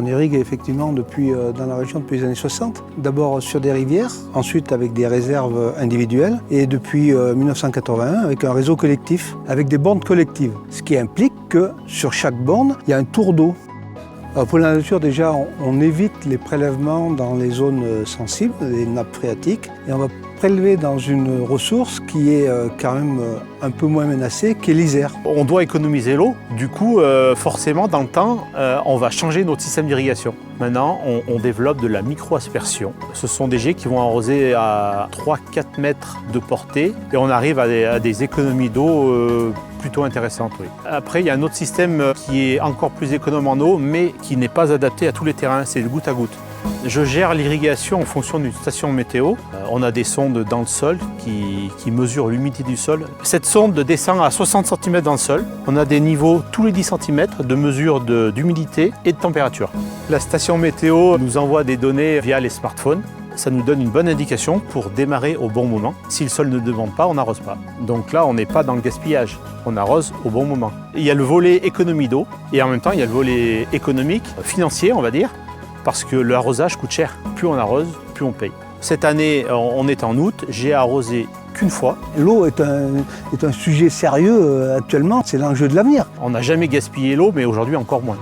On irrigue effectivement dans la région depuis les années 60. D'abord sur des rivières, ensuite avec des réserves individuelles et depuis 1981 avec un réseau collectif, avec des bornes collectives. Ce qui implique que sur chaque borne, il y a un tour d'eau. Pour la nature, déjà, on évite les prélèvements dans les zones sensibles, les nappes phréatiques, et on va prélever dans une ressource qui est quand même un peu moins menacée, qui est l'Isère. On doit économiser l'eau, du coup, forcément, dans le temps, on va changer notre système d'irrigation. Maintenant, on développe de la micro-aspersion. Ce sont des jets qui vont arroser à 3-4 mètres de portée, et on arrive à des économies d'eau plutôt intéressantes. Oui. Après, il y a un autre système qui est encore plus économe en eau, mais qui n'est pas adapté à tous les terrains, c'est le goutte à goutte. Je gère l'irrigation en fonction d'une station météo. On a des sondes dans le sol qui mesurent l'humidité du sol. Cette sonde descend à 60 cm dans le sol. On a des niveaux tous les 10 cm de mesure d'humidité et de température. La station météo nous envoie des données via les smartphones. Ça nous donne une bonne indication pour démarrer au bon moment. Si le sol ne demande pas, on n'arrose pas. Donc là, on n'est pas dans le gaspillage, on arrose au bon moment. Il y a le volet économie d'eau et en même temps, il y a le volet économique, financier, on va dire, parce que l'arrosage coûte cher. Plus on arrose, plus on paye. Cette année, on est en août, j'ai arrosé qu'une fois. L'eau est un sujet sérieux actuellement, c'est l'enjeu de l'avenir. On n'a jamais gaspillé l'eau, mais aujourd'hui encore moins.